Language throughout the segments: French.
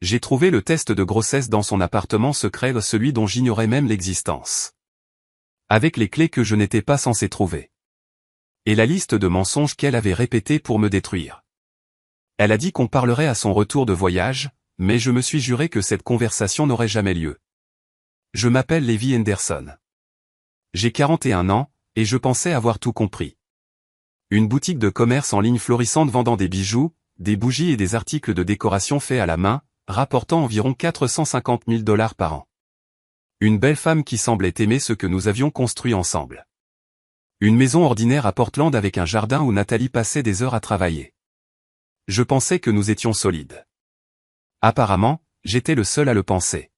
J'ai trouvé le test de grossesse dans son appartement secret, celui dont j'ignorais même l'existence. Avec les clés que je n'étais pas censé trouver. Et la liste de mensonges qu'elle avait répétés pour me détruire. Elle a dit qu'on parlerait à son retour de voyage, mais je me suis juré que cette conversation n'aurait jamais lieu. Je m'appelle Levi Henderson. J'ai 41 ans, et je pensais avoir tout compris. Une boutique de commerce en ligne florissante vendant des bijoux, des bougies et des articles de décoration faits à la main, rapportant environ 450 000 $ par an. Une belle femme qui semblait aimer ce que nous avions construit ensemble. Une maison ordinaire à Portland avec un jardin où Nathalie passait des heures à travailler. Je pensais que nous étions solides. Apparemment, j'étais le seul à le penser.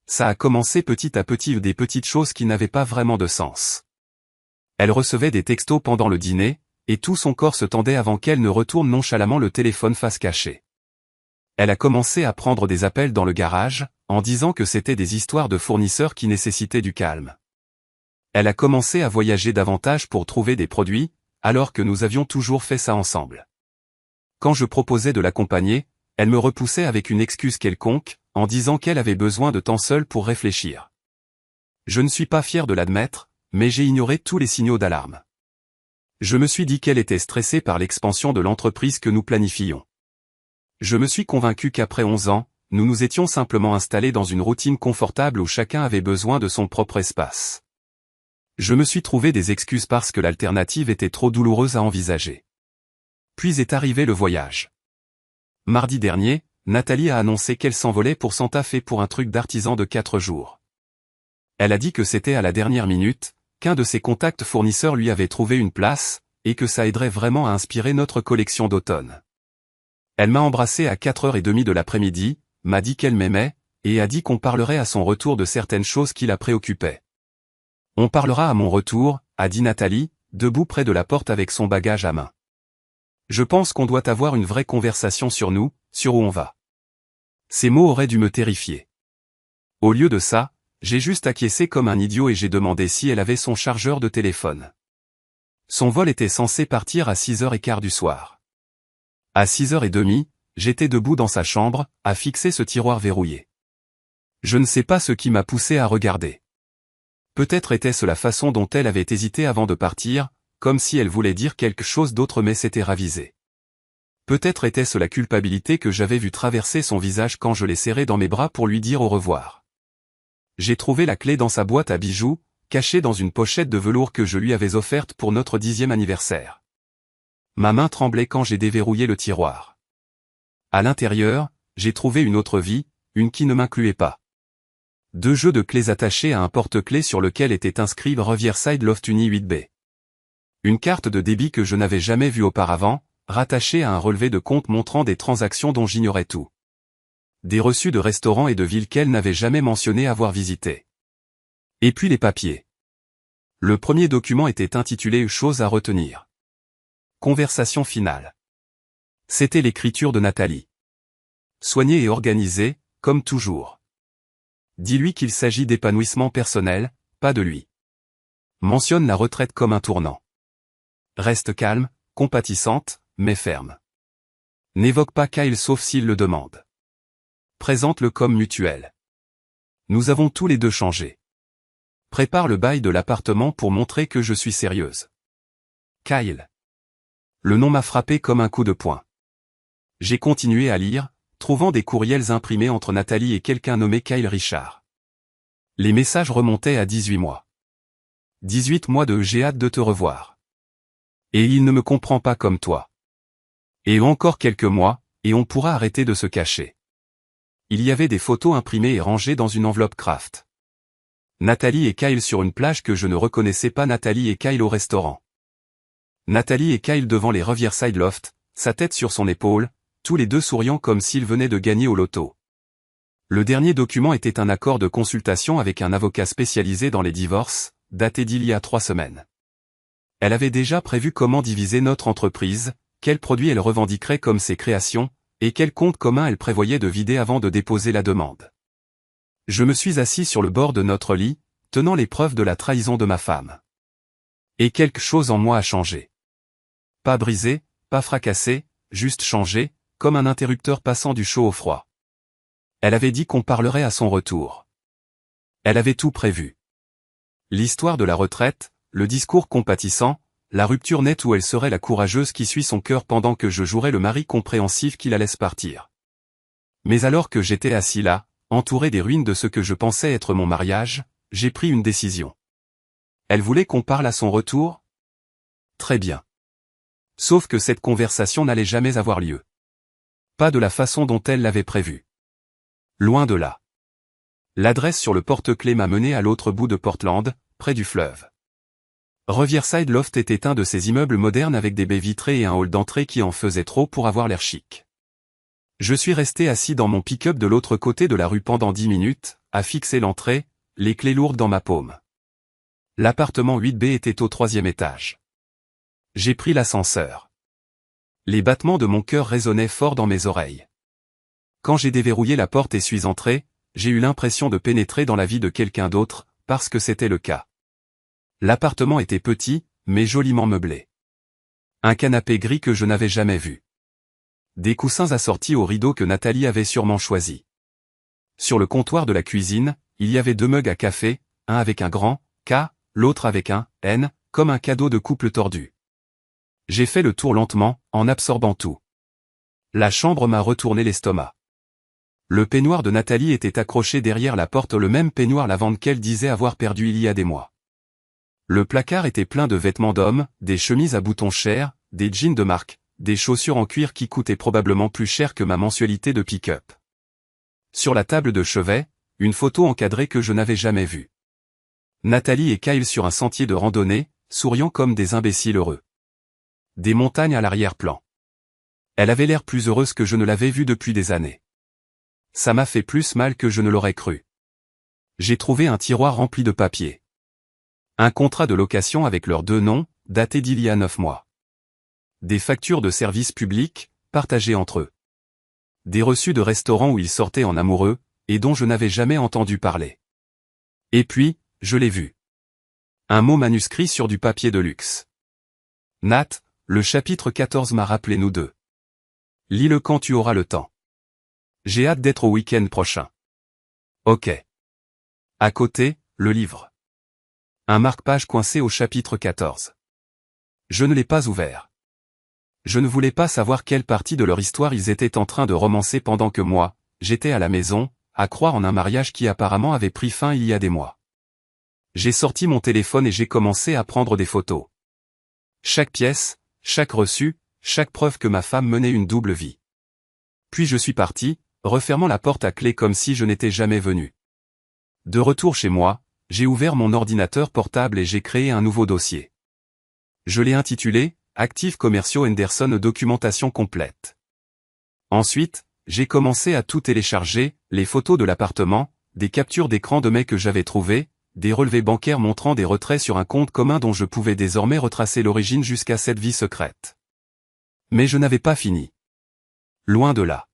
Ça a commencé petit à petit, des petites choses qui n'avaient pas vraiment de sens. Elle recevait des textos pendant le dîner, et tout son corps se tendait avant qu'elle ne retourne nonchalamment le téléphone face cachée. Elle a commencé à prendre des appels dans le garage, en disant que c'était des histoires de fournisseurs qui nécessitaient du calme. Elle a commencé à voyager davantage pour trouver des produits, alors que nous avions toujours fait ça ensemble. Quand je proposais de l'accompagner, elle me repoussait avec une excuse quelconque, en disant qu'elle avait besoin de temps seul pour réfléchir. Je ne suis pas fier de l'admettre, mais j'ai ignoré tous les signaux d'alarme. Je me suis dit qu'elle était stressée par l'expansion de l'entreprise que nous planifions. Je me suis convaincu qu'après 11 ans, nous nous étions simplement installés dans une routine confortable où chacun avait besoin de son propre espace. Je me suis trouvé des excuses parce que l'alternative était trop douloureuse à envisager. Puis est arrivé le voyage. Mardi dernier, Nathalie a annoncé qu'elle s'envolait pour Santa Fe pour un truc d'artisan de 4 jours. Elle a dit que c'était à la dernière minute, qu'un de ses contacts fournisseurs lui avait trouvé une place, et que ça aiderait vraiment à inspirer notre collection d'automne. Elle m'a embrassé à 4h30 de l'après-midi, m'a dit qu'elle m'aimait, et a dit qu'on parlerait à son retour de certaines choses qui la préoccupaient. On parlera à mon retour, a dit Nathalie, debout près de la porte avec son bagage à main. Je pense qu'on doit avoir une vraie conversation sur nous, sur où on va. Ces mots auraient dû me terrifier. Au lieu de ça, j'ai juste acquiescé comme un idiot et j'ai demandé si elle avait son chargeur de téléphone. Son vol était censé partir à 6h15 du soir. À 6h30, j'étais debout dans sa chambre, à fixer ce tiroir verrouillé. Je ne sais pas ce qui m'a poussé à regarder. Peut-être était-ce la façon dont elle avait hésité avant de partir, comme si elle voulait dire quelque chose d'autre mais s'était ravisée. Peut-être était-ce la culpabilité que j'avais vue traverser son visage quand je l'ai serré dans mes bras pour lui dire au revoir. J'ai trouvé la clé dans sa boîte à bijoux, cachée dans une pochette de velours que je lui avais offerte pour notre 10e anniversaire. Ma main tremblait quand j'ai déverrouillé le tiroir. À l'intérieur, j'ai trouvé une autre vie, une qui ne m'incluait pas. 2 jeux de clés attachés à un porte-clés sur lequel était inscrit Riverside Loft Uni 8B. Une carte de débit que je n'avais jamais vue auparavant, rattachée à un relevé de compte montrant des transactions dont j'ignorais tout. Des reçus de restaurants et de villes qu'elle n'avait jamais mentionné avoir visité. Et puis les papiers. Le premier document était intitulé « Choses à retenir ». Conversation finale. C'était l'écriture de Nathalie. Soignée et organisée, comme toujours. Dis-lui qu'il s'agit d'épanouissement personnel, pas de lui. Mentionne la retraite comme un tournant. Reste calme, compatissante, mais ferme. N'évoque pas Kyle sauf s'il le demande. Présente-le comme mutuel. Nous avons tous les deux changé. Prépare le bail de l'appartement pour montrer que je suis sérieuse. Kyle. Le nom m'a frappé comme un coup de poing. J'ai continué à lire, trouvant des courriels imprimés entre Nathalie et quelqu'un nommé Kyle Richard. Les messages remontaient à 18 mois. 18 mois de « j'ai hâte de te revoir. Et il ne me comprend pas comme toi. Et encore quelques mois, et on pourra arrêter de se cacher. Il y avait des photos imprimées et rangées dans une enveloppe craft. Nathalie et Kyle sur une plage que je ne reconnaissais pas, Nathalie et Kyle au restaurant. Nathalie et Kyle devant les Riverside Loft, sa tête sur son épaule, tous les deux souriant comme s'ils venaient de gagner au loto. Le dernier document était un accord de consultation avec un avocat spécialisé dans les divorces, daté d'il y a 3 semaines. Elle avait déjà prévu comment diviser notre entreprise, quels produits elle revendiquerait comme ses créations, et quel compte commun elle prévoyait de vider avant de déposer la demande. Je me suis assis sur le bord de notre lit, tenant les preuves de la trahison de ma femme. Et quelque chose en moi a changé. Pas brisé, pas fracassé, juste changé, comme un interrupteur passant du chaud au froid. Elle avait dit qu'on parlerait à son retour. Elle avait tout prévu. L'histoire de la retraite, le discours compatissant, la rupture nette où elle serait la courageuse qui suit son cœur pendant que je jouerais le mari compréhensif qui la laisse partir. Mais alors que j'étais assis là, entouré des ruines de ce que je pensais être mon mariage, j'ai pris une décision. Elle voulait qu'on parle à son retour? Très bien. Sauf que cette conversation n'allait jamais avoir lieu. Pas de la façon dont elle l'avait prévu. Loin de là. L'adresse sur le porte-clés m'a mené à l'autre bout de Portland, près du fleuve. Riverside Loft était un de ces immeubles modernes avec des baies vitrées et un hall d'entrée qui en faisait trop pour avoir l'air chic. Je suis resté assis dans mon pick-up de l'autre côté de la rue pendant 10 minutes, à fixer l'entrée, les clés lourdes dans ma paume. L'appartement 8B était au 3e étage. J'ai pris l'ascenseur. Les battements de mon cœur résonnaient fort dans mes oreilles. Quand j'ai déverrouillé la porte et suis entré, j'ai eu l'impression de pénétrer dans la vie de quelqu'un d'autre, parce que c'était le cas. L'appartement était petit, mais joliment meublé. Un canapé gris que je n'avais jamais vu. Des coussins assortis aux rideaux que Nathalie avait sûrement choisis. Sur le comptoir de la cuisine, il y avait 2 mugs à café, un avec un grand K, l'autre avec un N, comme un cadeau de couple tordu. J'ai fait le tour lentement, en absorbant tout. La chambre m'a retourné l'estomac. Le peignoir de Nathalie était accroché derrière la porte, le même peignoir lavande qu'elle disait avoir perdu il y a des mois. Le placard était plein de vêtements d'hommes, des chemises à boutons chers, des jeans de marque, des chaussures en cuir qui coûtaient probablement plus cher que ma mensualité de pick-up. Sur la table de chevet, une photo encadrée que je n'avais jamais vue. Nathalie et Kyle sur un sentier de randonnée, souriant comme des imbéciles heureux. Des montagnes à l'arrière-plan. Elle avait l'air plus heureuse que je ne l'avais vue depuis des années. Ça m'a fait plus mal que je ne l'aurais cru. J'ai trouvé un tiroir rempli de papiers. Un contrat de location avec leurs 2 noms, daté d'il y a 9 mois. Des factures de services publics, partagées entre eux. Des reçus de restaurants où ils sortaient en amoureux, et dont je n'avais jamais entendu parler. Et puis, je l'ai vu. Un mot manuscrit sur du papier de luxe. Nat, le chapitre 14 m'a rappelé nous deux. Lis-le quand tu auras le temps. J'ai hâte d'être au week-end prochain. Ok. À côté, le livre. Un marque-page coincé au chapitre 14. Je ne l'ai pas ouvert. Je ne voulais pas savoir quelle partie de leur histoire ils étaient en train de romancer pendant que moi, j'étais à la maison, à croire en un mariage qui apparemment avait pris fin il y a des mois. J'ai sorti mon téléphone et j'ai commencé à prendre des photos. Chaque pièce, chaque reçu, chaque preuve que ma femme menait une double vie. Puis je suis parti, refermant la porte à clé comme si je n'étais jamais venu. De retour chez moi, j'ai ouvert mon ordinateur portable et j'ai créé un nouveau dossier. Je l'ai intitulé « Actifs commerciaux Henderson documentation complète ». Ensuite, j'ai commencé à tout télécharger, les photos de l'appartement, des captures d'écran de mecs que j'avais trouvés, des relevés bancaires montrant des retraits sur un compte commun dont je pouvais désormais retracer l'origine jusqu'à cette vie secrète. Mais je n'avais pas fini. Loin de là.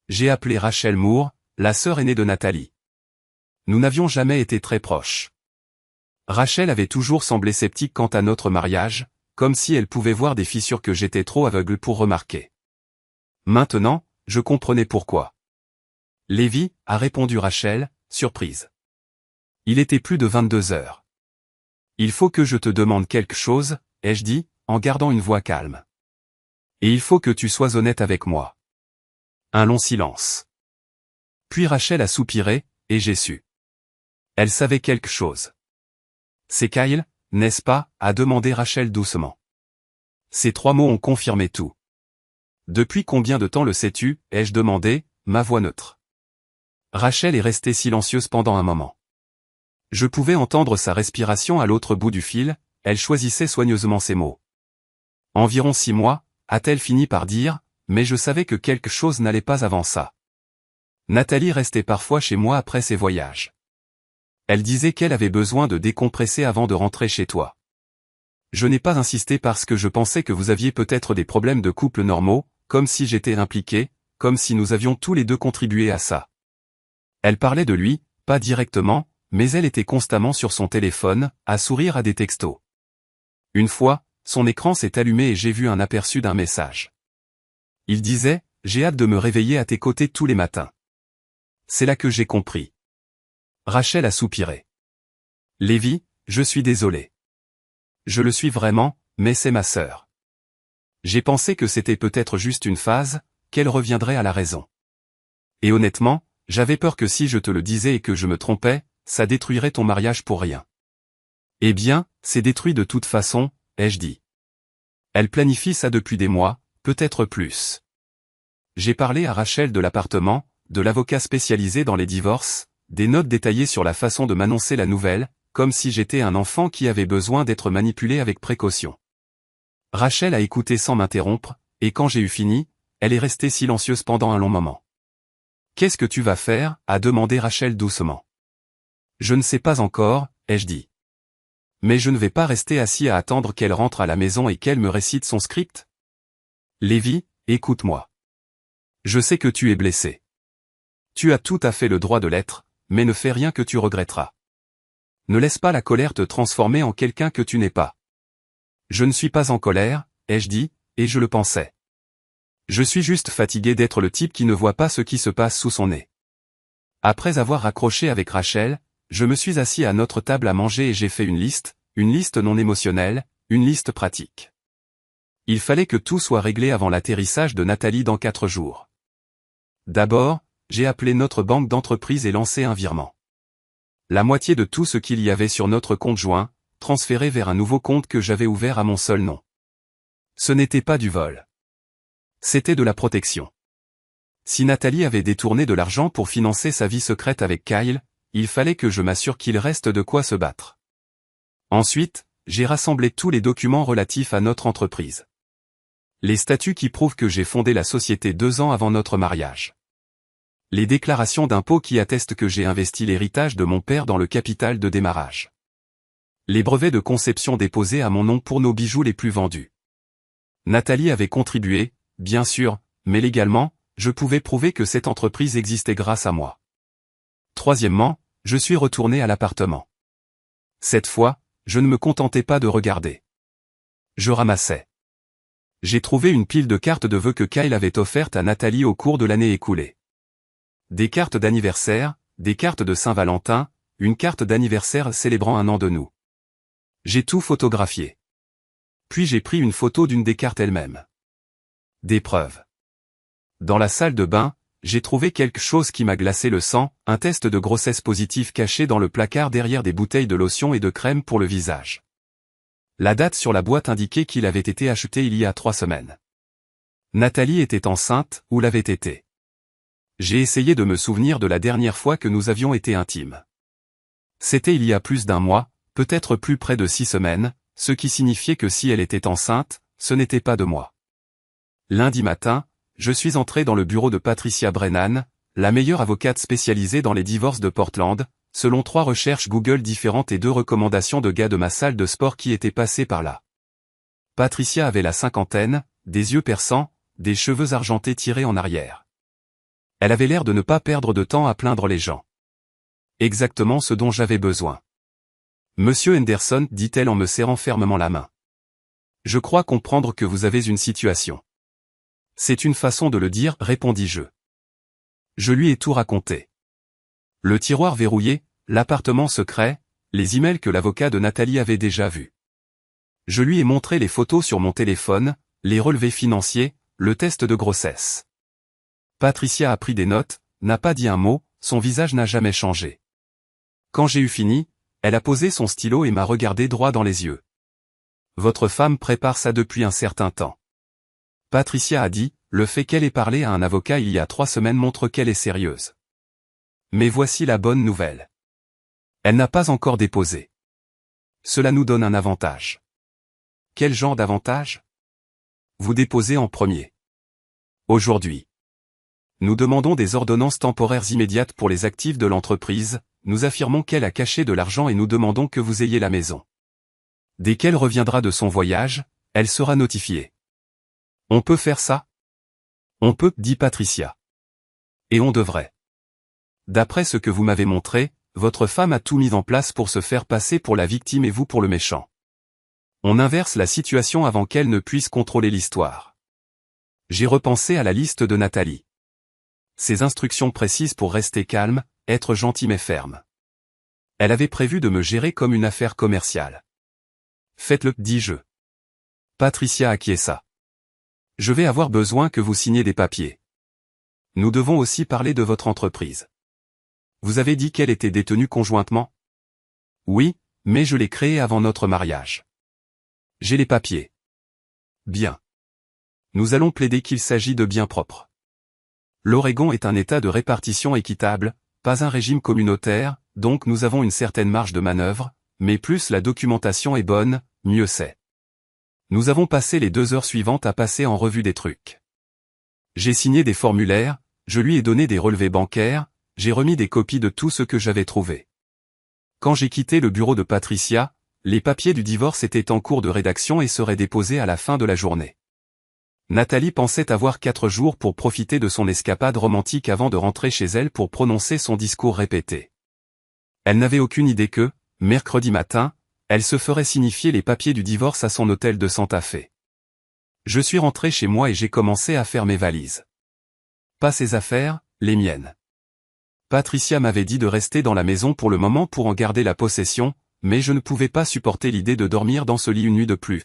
J'ai appelé Rachel Moore, la sœur aînée de Nathalie. Nous n'avions jamais été très proches. Rachel avait toujours semblé sceptique quant à notre mariage, comme si elle pouvait voir des fissures que j'étais trop aveugle pour remarquer. Maintenant, je comprenais pourquoi. Lévi, a répondu Rachel, surprise. Il était plus de 22 heures. Il faut que je te demande quelque chose, ai-je dit, en gardant une voix calme. Et il faut que tu sois honnête avec moi. Un long silence. Puis Rachel a soupiré, et j'ai su. Elle savait quelque chose. C'est Kyle, n'est-ce pas, a demandé Rachel doucement. Ces 3 mots ont confirmé tout. Depuis combien de temps le sais-tu, ai-je demandé, ma voix neutre. Rachel est restée silencieuse pendant un moment. Je pouvais entendre sa respiration à l'autre bout du fil, elle choisissait soigneusement ses mots. Environ 6 mois, a-t-elle fini par dire, mais je savais que quelque chose n'allait pas avant ça. Nathalie restait parfois chez moi après ses voyages. Elle disait qu'elle avait besoin de décompresser avant de rentrer chez toi. Je n'ai pas insisté parce que je pensais que vous aviez peut-être des problèmes de couple normaux, comme si j'étais impliqué, comme si nous avions tous les deux contribué à ça. Elle parlait de lui, pas directement, mais elle était constamment sur son téléphone, à sourire à des textos. Une fois, son écran s'est allumé et j'ai vu un aperçu d'un message. Il disait « J'ai hâte de me réveiller à tes côtés tous les matins. C'est là que j'ai compris. Rachel a soupiré. Lévi, je suis désolé. Je le suis vraiment, mais c'est ma sœur. J'ai pensé que c'était peut-être juste une phase, qu'elle reviendrait à la raison. Et honnêtement, j'avais peur que si je te le disais et que je me trompais, ça détruirait ton mariage pour rien. Eh bien, c'est détruit de toute façon, ai-je dit. Elle planifie ça depuis des mois, peut-être plus. J'ai parlé à Rachel de l'appartement, de l'avocat spécialisé dans les divorces, des notes détaillées sur la façon de m'annoncer la nouvelle, comme si j'étais un enfant qui avait besoin d'être manipulé avec précaution. Rachel a écouté sans m'interrompre, et quand j'ai eu fini, elle est restée silencieuse pendant un long moment. « Qu'est-ce que tu vas faire ?» a demandé Rachel doucement. « Je ne sais pas encore, ai-je dit. Mais je ne vais pas rester assis à attendre qu'elle rentre à la maison et qu'elle me récite son script. Lévi, écoute-moi. Je sais que tu es blessé. Tu as tout à fait le droit de l'être, mais ne fais rien que tu regretteras. Ne laisse pas la colère te transformer en quelqu'un que tu n'es pas. Je ne suis pas en colère, ai-je dit, et je le pensais. Je suis juste fatigué d'être le type qui ne voit pas ce qui se passe sous son nez. Après avoir raccroché avec Rachel, je me suis assis à notre table à manger et j'ai fait une liste non émotionnelle, une liste pratique. Il fallait que tout soit réglé avant l'atterrissage de Nathalie dans 4 jours. D'abord, j'ai appelé notre banque d'entreprise et lancé un virement. La moitié de tout ce qu'il y avait sur notre compte joint, transféré vers un nouveau compte que j'avais ouvert à mon seul nom. Ce n'était pas du vol. C'était de la protection. Si Nathalie avait détourné de l'argent pour financer sa vie secrète avec Kyle, il fallait que je m'assure qu'il reste de quoi se battre. Ensuite, j'ai rassemblé tous les documents relatifs à notre entreprise. Les statuts qui prouvent que j'ai fondé la société 2 ans avant notre mariage. Les déclarations d'impôts qui attestent que j'ai investi l'héritage de mon père dans le capital de démarrage. Les brevets de conception déposés à mon nom pour nos bijoux les plus vendus. Nathalie avait contribué, bien sûr, mais légalement, je pouvais prouver que cette entreprise existait grâce à moi. Troisièmement, je suis retourné à l'appartement. Cette fois, je ne me contentais pas de regarder. Je ramassais. J'ai trouvé une pile de cartes de vœux que Kyle avait offertes à Nathalie au cours de l'année écoulée. Des cartes d'anniversaire, des cartes de Saint-Valentin, une carte d'anniversaire célébrant 1 an de nous. J'ai tout photographié. Puis j'ai pris une photo d'une des cartes elles-mêmes. Des preuves. Dans la salle de bain, j'ai trouvé quelque chose qui m'a glacé le sang, un test de grossesse positif caché dans le placard derrière des bouteilles de lotion et de crème pour le visage. La date sur la boîte indiquait qu'il avait été acheté il y a 3 semaines. Nathalie était enceinte, ou l'avait été. J'ai essayé de me souvenir de la dernière fois que nous avions été intimes. C'était il y a plus d'1 mois, peut-être plus près de 6 semaines, ce qui signifiait que si elle était enceinte, ce n'était pas de moi. Lundi matin, je suis entré dans le bureau de Patricia Brennan, la meilleure avocate spécialisée dans les divorces de Portland, selon 3 recherches Google différentes et 2 recommandations de gars de ma salle de sport qui étaient passés par là. Patricia avait la cinquantaine, des yeux perçants, des cheveux argentés tirés en arrière. Elle avait l'air de ne pas perdre de temps à plaindre les gens. Exactement ce dont j'avais besoin. Monsieur Henderson, dit-elle en me serrant fermement la main. Je crois comprendre que vous avez une situation. C'est une façon de le dire, répondis-je. Je lui ai tout raconté. Le tiroir verrouillé, l'appartement secret, les emails que l'avocat de Nathalie avait déjà vus. Je lui ai montré les photos sur mon téléphone, les relevés financiers, le test de grossesse. Patricia a pris des notes, n'a pas dit un mot, son visage n'a jamais changé. Quand j'ai eu fini, elle a posé son stylo et m'a regardé droit dans les yeux. Votre femme prépare ça depuis un certain temps. Patricia a dit, le fait qu'elle ait parlé à un avocat il y a 3 semaines montre qu'elle est sérieuse. Mais voici la bonne nouvelle. Elle n'a pas encore déposé. Cela nous donne un avantage. Quel genre d'avantage? Vous déposez en premier. Aujourd'hui. Nous demandons des ordonnances temporaires immédiates pour les actifs de l'entreprise, nous affirmons qu'elle a caché de l'argent et nous demandons que vous ayez la maison. Dès qu'elle reviendra de son voyage, elle sera notifiée. On peut faire ça? On peut, dit Patricia. Et on devrait. D'après ce que vous m'avez montré, votre femme a tout mis en place pour se faire passer pour la victime et vous pour le méchant. On inverse la situation avant qu'elle ne puisse contrôler l'histoire. J'ai repensé à la liste de Nathalie. Ses instructions précises pour rester calme, être gentil mais ferme. Elle avait prévu de me gérer comme une affaire commerciale. Faites-le, dis-je. Patricia acquiesça. Je vais avoir besoin que vous signiez des papiers. Nous devons aussi parler de votre entreprise. Vous avez dit qu'elle était détenue conjointement? Oui, mais je l'ai créée avant notre mariage. J'ai les papiers. Bien. Nous allons plaider qu'il s'agit de biens propres. L'Oregon est un État de répartition équitable, pas un régime communautaire, donc nous avons une certaine marge de manœuvre, mais plus la documentation est bonne, mieux c'est. Nous avons passé les 2 heures suivantes à passer en revue des trucs. J'ai signé des formulaires, je lui ai donné des relevés bancaires, j'ai remis des copies de tout ce que j'avais trouvé. Quand j'ai quitté le bureau de Patricia, les papiers du divorce étaient en cours de rédaction et seraient déposés à la fin de la journée. Nathalie pensait avoir 4 jours pour profiter de son escapade romantique avant de rentrer chez elle pour prononcer son discours répété. Elle n'avait aucune idée que, mercredi matin, elle se ferait signifier les papiers du divorce à son hôtel de Santa Fe. Je suis rentré chez moi et j'ai commencé à faire mes valises. Pas ses affaires, les miennes. Patricia m'avait dit de rester dans la maison pour le moment pour en garder la possession, mais je ne pouvais pas supporter l'idée de dormir dans ce lit une nuit de plus.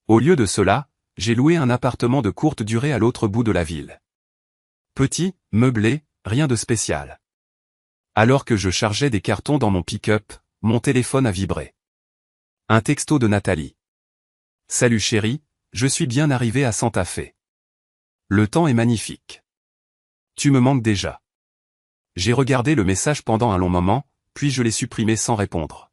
Au lieu de cela, j'ai loué un appartement de courte durée à l'autre bout de la ville. Petit, meublé, rien de spécial. Alors que je chargeais des cartons dans mon pick-up, mon téléphone a vibré. Un texto de Nathalie. Salut chérie, je suis bien arrivé à Santa Fe. Le temps est magnifique. Tu me manques déjà. J'ai regardé le message pendant un long moment, puis je l'ai supprimé sans répondre.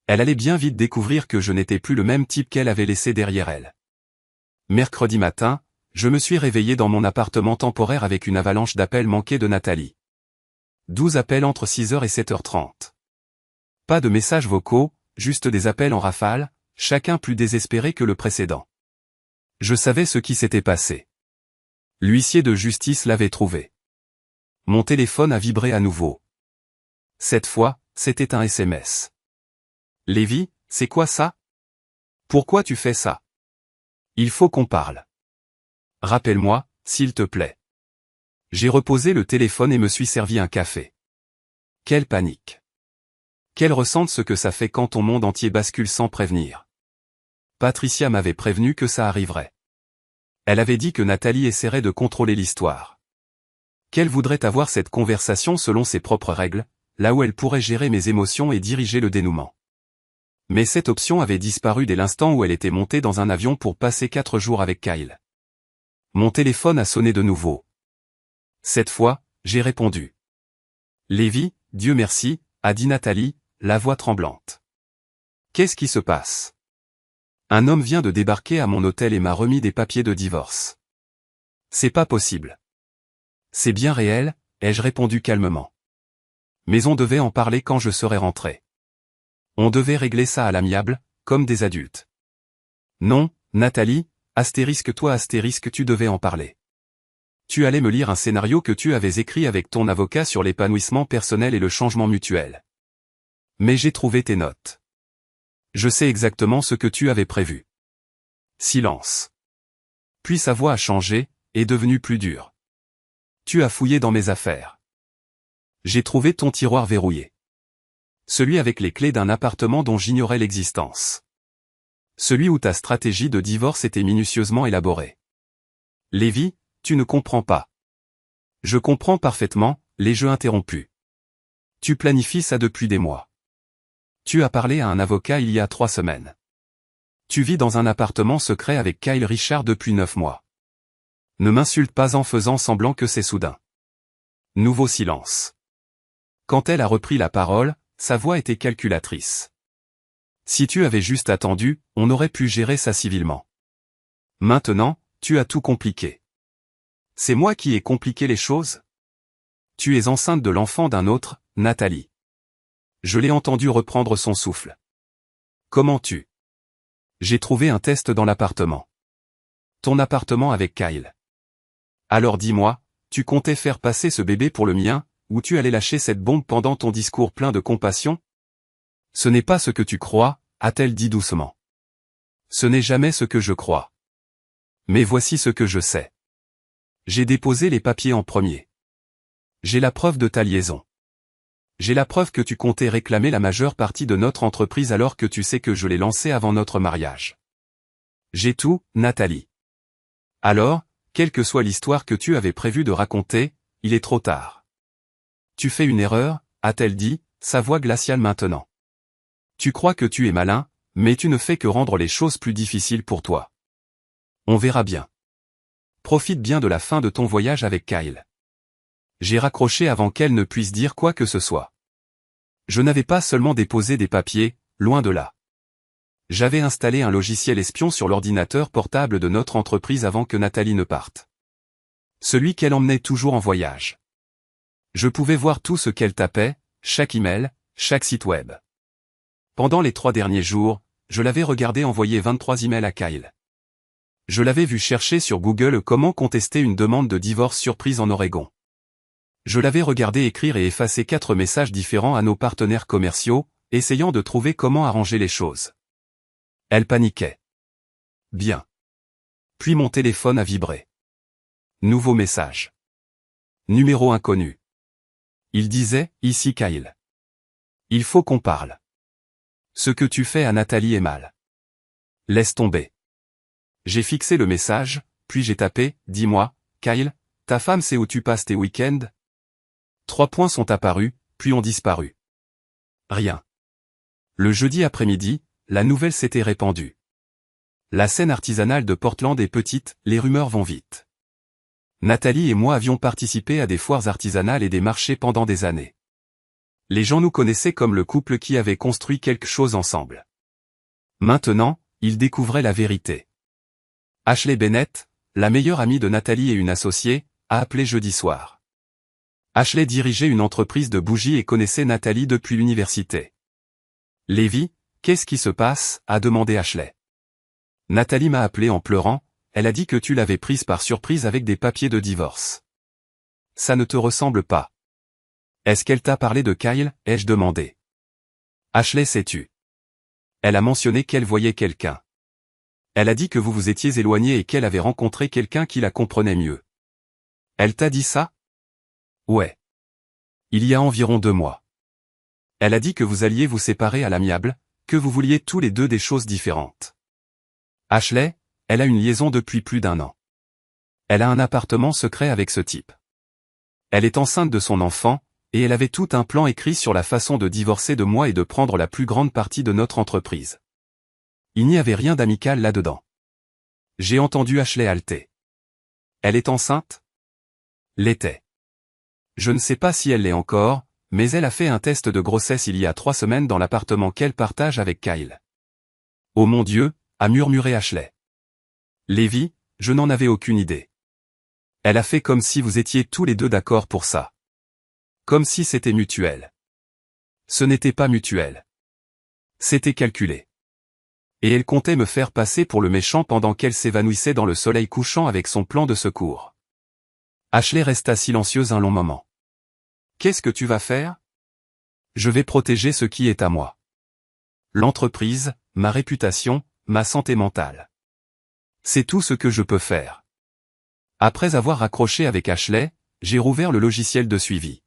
Elle allait bien vite découvrir que je n'étais plus le même type qu'elle avait laissé derrière elle. Mercredi matin, je me suis réveillé dans mon appartement temporaire avec une avalanche d'appels manqués de Nathalie. 12 appels entre 6h et 7h30. Pas de messages vocaux, juste des appels en rafale, chacun plus désespéré que le précédent. Je savais ce qui s'était passé. L'huissier de justice l'avait trouvé. Mon téléphone a vibré à nouveau. Cette fois, c'était un SMS. Lévi, c'est quoi ça? Pourquoi tu fais ça? Il faut qu'on parle. Rappelle-moi, s'il te plaît. J'ai reposé le téléphone et me suis servi un café. Quelle panique. Qu'elle ressente ce que ça fait quand ton monde entier bascule sans prévenir. Patricia m'avait prévenu que ça arriverait. Elle avait dit que Nathalie essaierait de contrôler l'histoire. Qu'elle voudrait avoir cette conversation selon ses propres règles, là où elle pourrait gérer mes émotions et diriger le dénouement. Mais cette option avait disparu dès l'instant où elle était montée dans un avion pour passer 4 jours avec Kyle. Mon téléphone a sonné de nouveau. Cette fois, j'ai répondu. Lévi, Dieu merci, a dit Nathalie, la voix tremblante. Qu'est-ce qui se passe? Un homme vient de débarquer à mon hôtel et m'a remis des papiers de divorce. C'est pas possible. C'est bien réel, ai-je répondu calmement. Mais on devait en parler quand je serais rentré. On devait régler ça à l'amiable, comme des adultes. Non, Nathalie, astérisque toi astérisque tu devais en parler. Tu allais me lire un scénario que tu avais écrit avec ton avocat sur l'épanouissement personnel et le changement mutuel. Mais j'ai trouvé tes notes. Je sais exactement ce que tu avais prévu. Silence. Puis sa voix a changé, est devenue plus dure. Tu as fouillé dans mes affaires. J'ai trouvé ton tiroir verrouillé. Celui avec les clés d'un appartement dont j'ignorais l'existence. Celui où ta stratégie de divorce était minutieusement élaborée. Lévi, tu ne comprends pas. Je comprends parfaitement, les jeux interrompus. Tu planifies ça depuis des mois. Tu as parlé à un avocat il y a 3 semaines. Tu vis dans un appartement secret avec Kyle Richard depuis 9 mois. Ne m'insulte pas en faisant semblant que c'est soudain. Nouveau silence. Quand elle a repris la parole, sa voix était calculatrice. Si tu avais juste attendu, on aurait pu gérer ça civilement. Maintenant, tu as tout compliqué. C'est moi qui ai compliqué les choses? Tu es enceinte de l'enfant d'un autre, Nathalie. Je l'ai entendu reprendre son souffle. Comment tu? J'ai trouvé un test dans l'appartement. Ton appartement avec Kyle. Alors dis-moi, tu comptais faire passer ce bébé pour le mien, ou tu allais lâcher cette bombe pendant ton discours plein de compassion? Ce n'est pas ce que tu crois, a-t-elle dit doucement. Ce n'est jamais ce que je crois. Mais voici ce que je sais. J'ai déposé les papiers en premier. J'ai la preuve de ta liaison. J'ai la preuve que tu comptais réclamer la majeure partie de notre entreprise alors que tu sais que je l'ai lancée avant notre mariage. J'ai tout, Nathalie. Alors, quelle que soit l'histoire que tu avais prévu de raconter, il est trop tard. Tu fais une erreur, a-t-elle dit, sa voix glaciale maintenant. Tu crois que tu es malin, mais tu ne fais que rendre les choses plus difficiles pour toi. On verra bien. Profite bien de la fin de ton voyage avec Kyle. J'ai raccroché avant qu'elle ne puisse dire quoi que ce soit. Je n'avais pas seulement déposé des papiers, loin de là. J'avais installé un logiciel espion sur l'ordinateur portable de notre entreprise avant que Nathalie ne parte. Celui qu'elle emmenait toujours en voyage. Je pouvais voir tout ce qu'elle tapait, chaque email, chaque site web. Pendant les 3 derniers jours, je l'avais regardé envoyer 23 emails à Kyle. Je l'avais vu chercher sur Google comment contester une demande de divorce surprise en Oregon. Je l'avais regardé écrire et effacer 4 messages différents à nos partenaires commerciaux, essayant de trouver comment arranger les choses. Elle paniquait. Bien. Puis mon téléphone a vibré. Nouveau message. Numéro inconnu. Il disait, ici Kyle. Il faut qu'on parle. Ce que tu fais à Nathalie est mal. Laisse tomber. J'ai fixé le message, puis j'ai tapé, dis-moi, Kyle, ta femme sait où tu passes tes week-ends? 3 points sont apparus, puis ont disparu. Rien. Le jeudi après-midi, la nouvelle s'était répandue. La scène artisanale de Portland est petite, les rumeurs vont vite. Nathalie et moi avions participé à des foires artisanales et des marchés pendant des années. Les gens nous connaissaient comme le couple qui avait construit quelque chose ensemble. Maintenant, ils découvraient la vérité. Ashley Bennett, la meilleure amie de Nathalie et une associée, a appelé jeudi soir. Ashley dirigeait une entreprise de bougies et connaissait Nathalie depuis l'université. Lévi, qu'est-ce qui se passe? A demandé Ashley. Nathalie m'a appelé en pleurant, elle a dit que tu l'avais prise par surprise avec des papiers de divorce. Ça ne te ressemble pas. Est-ce qu'elle t'a parlé de Kyle? Ai-je demandé. Ashley s'est tue. Elle a mentionné qu'elle voyait quelqu'un. Elle a dit que vous vous étiez éloignés et qu'elle avait rencontré quelqu'un qui la comprenait mieux. Elle t'a dit ça? Ouais. Il y a environ 2 mois. Elle a dit que vous alliez vous séparer à l'amiable, que vous vouliez tous les deux des choses différentes. Ashley, elle a une liaison depuis plus d'1 an. Elle a un appartement secret avec ce type. Elle est enceinte de son enfant, et elle avait tout un plan écrit sur la façon de divorcer de moi et de prendre la plus grande partie de notre entreprise. Il n'y avait rien d'amical là-dedans. J'ai entendu Ashley halter. Elle est enceinte? L'était. Je ne sais pas si elle l'est encore, mais elle a fait un test de grossesse il y a 3 semaines dans l'appartement qu'elle partage avec Kyle. Oh mon Dieu, a murmuré Ashley. Lévi, je n'en avais aucune idée. Elle a fait comme si vous étiez tous les deux d'accord pour ça. Comme si c'était mutuel. Ce n'était pas mutuel. C'était calculé. Et elle comptait me faire passer pour le méchant pendant qu'elle s'évanouissait dans le soleil couchant avec son plan de secours. Ashley resta silencieuse un long moment. Qu'est-ce que tu vas faire? Je vais protéger ce qui est à moi. L'entreprise, ma réputation, ma santé mentale. C'est tout ce que je peux faire. Après avoir raccroché avec Ashley, j'ai rouvert le logiciel de suivi.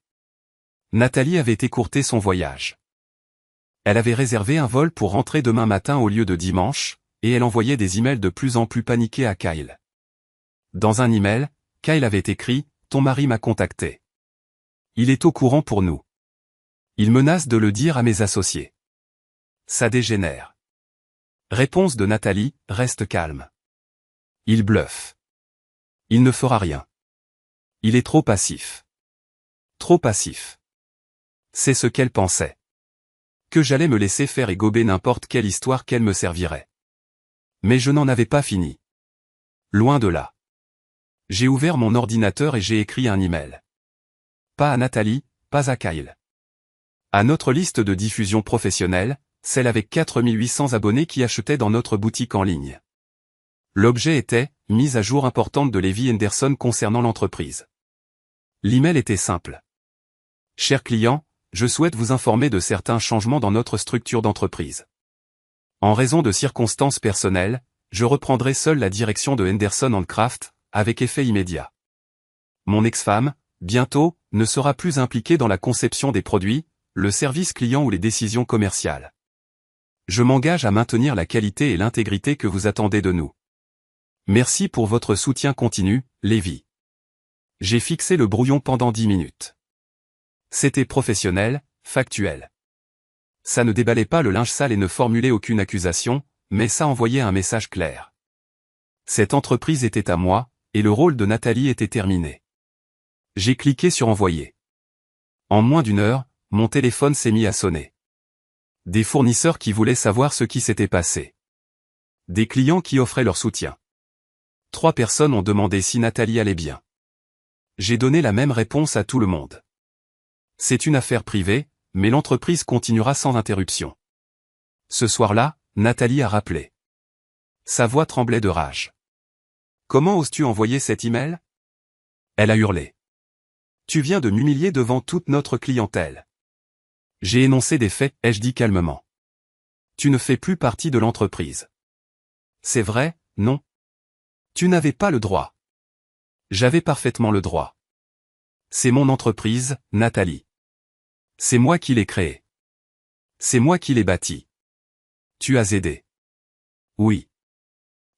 Nathalie avait écourté son voyage. Elle avait réservé un vol pour rentrer demain matin au lieu de dimanche, et elle envoyait des emails de plus en plus paniqués à Kyle. Dans un email, Kyle avait écrit « Ton mari m'a contacté. Il est au courant pour nous. Il menace de le dire à mes associés. Ça dégénère. » Réponse de Nathalie, reste calme. Il bluffe. Il ne fera rien. Il est trop passif. Trop passif. C'est ce qu'elle pensait. Que j'allais me laisser faire et gober n'importe quelle histoire qu'elle me servirait. Mais je n'en avais pas fini. Loin de là. J'ai ouvert mon ordinateur et j'ai écrit un email. Pas à Nathalie, pas à Kyle. À notre liste de diffusion professionnelle, celle avec 4800 abonnés qui achetaient dans notre boutique en ligne. L'objet était « Mise à jour importante de Levi Henderson concernant l'entreprise ». L'email était simple. Chers clients, je souhaite vous informer de certains changements dans notre structure d'entreprise. En raison de circonstances personnelles, je reprendrai seul la direction de Henderson Handcraft, avec effet immédiat. Mon ex-femme, bientôt, ne sera plus impliquée dans la conception des produits, le service client ou les décisions commerciales. Je m'engage à maintenir la qualité et l'intégrité que vous attendez de nous. Merci pour votre soutien continu, Lévi. J'ai fixé le brouillon pendant 10 minutes. C'était professionnel, factuel. Ça ne déballait pas le linge sale et ne formulait aucune accusation, mais ça envoyait un message clair. Cette entreprise était à moi, et le rôle de Nathalie était terminé. J'ai cliqué sur envoyer. En moins d'une heure, mon téléphone s'est mis à sonner. Des fournisseurs qui voulaient savoir ce qui s'était passé. Des clients qui offraient leur soutien. 3 personnes ont demandé si Nathalie allait bien. J'ai donné la même réponse à tout le monde. C'est une affaire privée, mais l'entreprise continuera sans interruption. Ce soir-là, Nathalie a rappelé. Sa voix tremblait de rage. Comment oses-tu envoyer cet email? Elle a hurlé. Tu viens de m'humilier devant toute notre clientèle. J'ai énoncé des faits, ai-je dit calmement. Tu ne fais plus partie de l'entreprise. C'est vrai, non? Tu n'avais pas le droit. J'avais parfaitement le droit. C'est mon entreprise, Nathalie. C'est moi qui l'ai créée. C'est moi qui l'ai bâtie. Tu as aidé. Oui.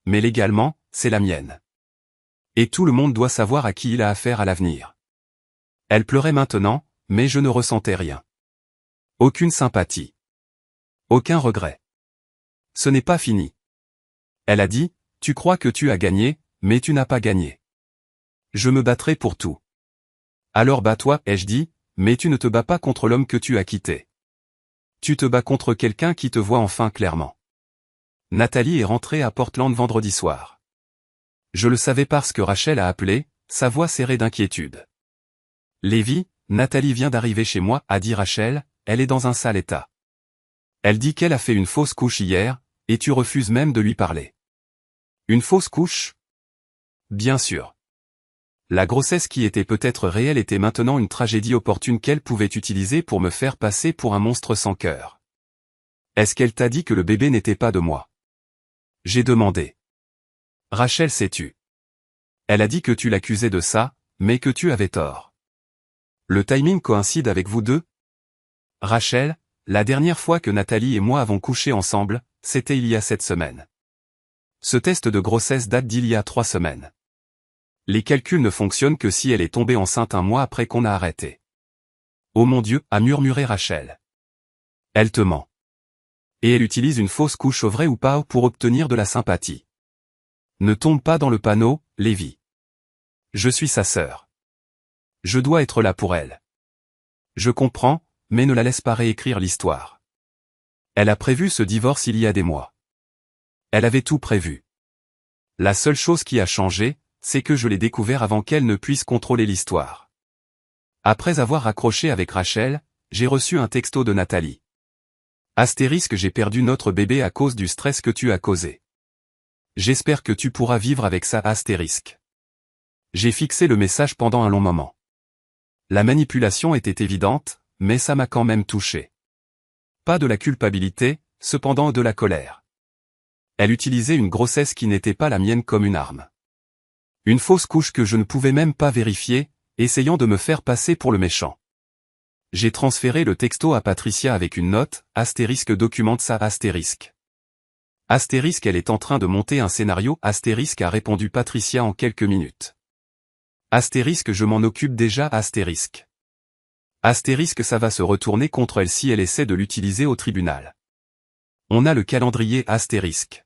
Mais légalement, c'est la mienne. Et tout le monde doit savoir à qui il a affaire à l'avenir. Elle pleurait maintenant, mais je ne ressentais rien. Aucune sympathie. Aucun regret. Ce n'est pas fini. Elle a dit, tu crois que tu as gagné, mais tu n'as pas gagné. Je me battrai pour tout. Alors bats-toi, ai-je dit, mais tu ne te bats pas contre l'homme que tu as quitté. Tu te bats contre quelqu'un qui te voit enfin clairement. Nathalie est rentrée à Portland vendredi soir. Je le savais parce que Rachel a appelé, sa voix serrée d'inquiétude. Lévi, Nathalie vient d'arriver chez moi, a dit Rachel, elle est dans un sale état. Elle dit qu'elle a fait une fausse couche hier, et tu refuses même de lui parler. Une fausse couche? Bien sûr. La grossesse qui était peut-être réelle était maintenant une tragédie opportune qu'elle pouvait utiliser pour me faire passer pour un monstre sans cœur. Est-ce qu'elle t'a dit que le bébé n'était pas de moi? J'ai demandé. Rachel s'est tue. Elle a dit que tu l'accusais de ça, mais que tu avais tort. Le timing coïncide avec vous deux? Rachel, la dernière fois que Nathalie et moi avons couché ensemble, c'était il y a 7 semaines. Ce test de grossesse date d'il y a 3 semaines. Les calculs ne fonctionnent que si elle est tombée enceinte un mois après qu'on a arrêté. Oh mon Dieu, a murmuré Rachel. Elle te ment. Et elle utilise une fausse couche vrai ou pas pour obtenir de la sympathie. Ne tombe pas dans le panneau, Lévi. Je suis sa sœur. Je dois être là pour elle. Je comprends, mais ne la laisse pas réécrire l'histoire. Elle a prévu ce divorce il y a des mois. Elle avait tout prévu. La seule chose qui a changé, c'est que je l'ai découvert avant qu'elle ne puisse contrôler l'histoire. Après avoir raccroché avec Rachel, j'ai reçu un texto de Nathalie. Astérisque, j'ai perdu notre bébé à cause du stress que tu as causé. J'espère que tu pourras vivre avec ça, astérisque. J'ai fixé le message pendant un long moment. La manipulation était évidente, mais ça m'a quand même touché. Pas de la culpabilité, cependant de la colère. Elle utilisait une grossesse qui n'était pas la mienne comme une arme. Une fausse couche que je ne pouvais même pas vérifier, essayant de me faire passer pour le méchant. J'ai transféré le texto à Patricia avec une note, astérisque documente ça astérisque. Astérisque, elle est en train de monter un scénario, astérisque, a répondu Patricia en quelques minutes. Astérisque, je m'en occupe déjà, astérisque. Astérisque, ça va se retourner contre elle si elle essaie de l'utiliser au tribunal. On a le calendrier, astérisque.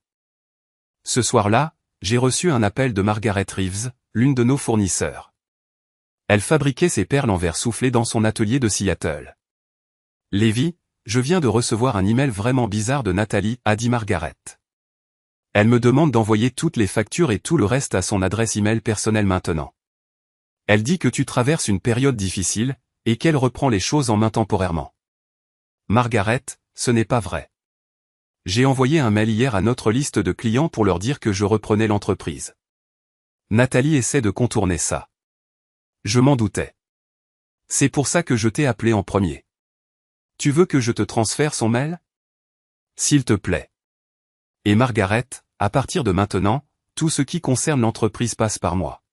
Ce soir-là, j'ai reçu un appel de Margaret Reeves, l'une de nos fournisseurs. Elle fabriquait ses perles en verre soufflé dans son atelier de Seattle. Lévi, je viens de recevoir un email vraiment bizarre de Nathalie, a dit Margaret. Elle me demande d'envoyer toutes les factures et tout le reste à son adresse email personnelle maintenant. Elle dit que tu traverses une période difficile, et qu'elle reprend les choses en main temporairement. Margaret, ce n'est pas vrai. J'ai envoyé un mail hier à notre liste de clients pour leur dire que je reprenais l'entreprise. Nathalie essaie de contourner ça. Je m'en doutais. C'est pour ça que je t'ai appelé en premier. Tu veux que je te transfère son mail? S'il te plaît. Et Margaret, à partir de maintenant, tout ce qui concerne l'entreprise passe par moi.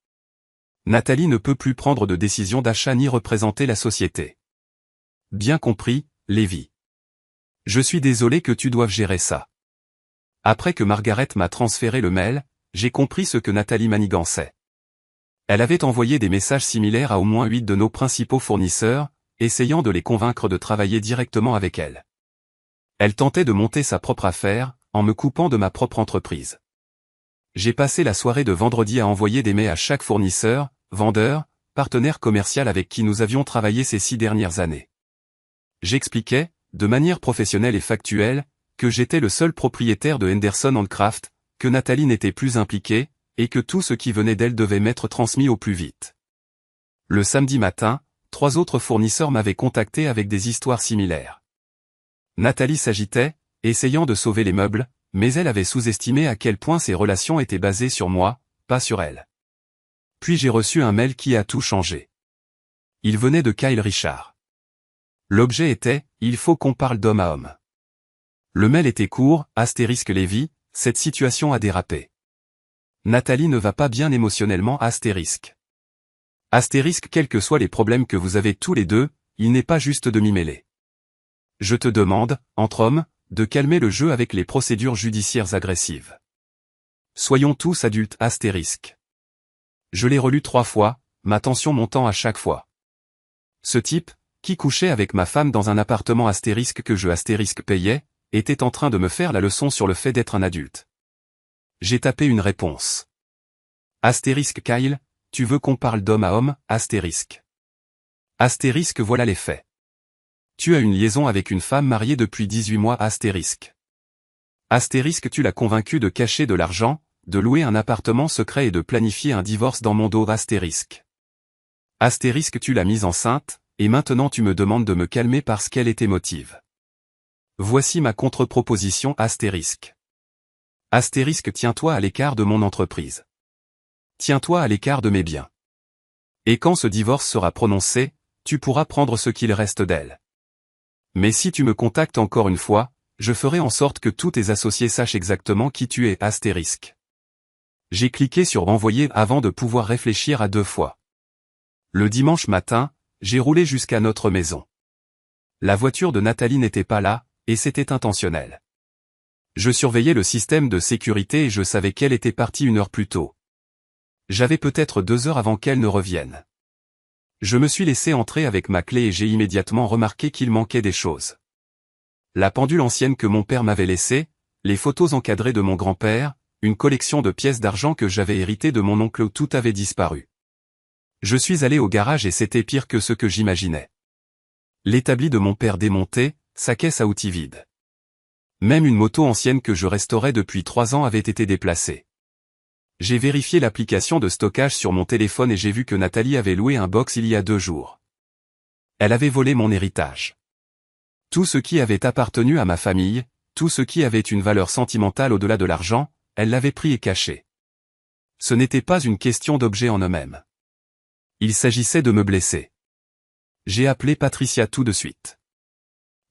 Nathalie ne peut plus prendre de décision d'achat ni représenter la société. Bien compris, Lévi. Je suis désolé que tu doives gérer ça. Après que Margaret m'a transféré le mail, j'ai compris ce que Nathalie manigançait. Elle avait envoyé des messages similaires à au moins 8 de nos principaux fournisseurs, essayant de les convaincre de travailler directement avec elle. Elle tentait de monter sa propre affaire, en me coupant de ma propre entreprise. J'ai passé la soirée de vendredi à envoyer des mails à chaque fournisseur, vendeur, partenaire commercial avec qui nous avions travaillé ces 6 dernières années. J'expliquais, de manière professionnelle et factuelle, que j'étais le seul propriétaire de Henderson & Craft, que Nathalie n'était plus impliquée, et que tout ce qui venait d'elle devait m'être transmis au plus vite. Le samedi matin, 3 autres fournisseurs m'avaient contacté avec des histoires similaires. Nathalie s'agitait, essayant de sauver les meubles, mais elle avait sous-estimé à quel point ses relations étaient basées sur moi, pas sur elle. Puis j'ai reçu un mail qui a tout changé. Il venait de Kyle Richard. L'objet était « Il faut qu'on parle d'homme à homme ». Le mail était court, astérisque Lévi, cette situation a dérapé. Nathalie ne va pas bien émotionnellement astérisque. Astérisque quels que soient les problèmes que vous avez tous les deux, il n'est pas juste de m'y mêler. Je te demande, entre hommes, de calmer le jeu avec les procédures judiciaires agressives. Soyons tous adultes astérisque. Je l'ai relu 3 fois, ma tension montant à chaque fois. Ce type, qui couchait avec ma femme dans un appartement astérisque que je astérisque payais, était en train de me faire la leçon sur le fait d'être un adulte. J'ai tapé une réponse. Astérisque Kyle, tu veux qu'on parle d'homme à homme, astérisque. Astérisque voilà les faits. Tu as une liaison avec une femme mariée depuis 18 mois astérisque. Astérisque tu l'as convaincu de cacher de l'argent, de louer un appartement secret et de planifier un divorce dans mon dos astérisque. Astérisque tu l'as mise enceinte, et maintenant tu me demandes de me calmer parce qu'elle est émotive. Voici ma contre-proposition astérisque. Astérisque tiens-toi à l'écart de mon entreprise. Tiens-toi à l'écart de mes biens. Et quand ce divorce sera prononcé, tu pourras prendre ce qu'il reste d'elle. Mais si tu me contactes encore une fois, je ferai en sorte que tous tes associés sachent exactement qui tu es astérisque. J'ai cliqué sur envoyer avant de pouvoir réfléchir à 2 fois. Le dimanche matin, j'ai roulé jusqu'à notre maison. La voiture de Nathalie n'était pas là, et c'était intentionnel. Je surveillais le système de sécurité et je savais qu'elle était partie 1 heure plus tôt. J'avais peut-être 2 heures avant qu'elle ne revienne. Je me suis laissé entrer avec ma clé et j'ai immédiatement remarqué qu'il manquait des choses. La pendule ancienne que mon père m'avait laissée, les photos encadrées de mon grand-père, une collection de pièces d'argent que j'avais héritées de mon oncle où tout avait disparu. Je suis allé au garage et c'était pire que ce que j'imaginais. L'établi de mon père démonté, sa caisse à outils vide. Même une moto ancienne que je restaurais depuis 3 ans avait été déplacée. J'ai vérifié l'application de stockage sur mon téléphone et j'ai vu que Nathalie avait loué un box il y a 2 jours. Elle avait volé mon héritage. Tout ce qui avait appartenu à ma famille, tout ce qui avait une valeur sentimentale au-delà de l'argent, elle l'avait pris et caché. Ce n'était pas une question d'objet en eux-mêmes. Il s'agissait de me blesser. J'ai appelé Patricia tout de suite.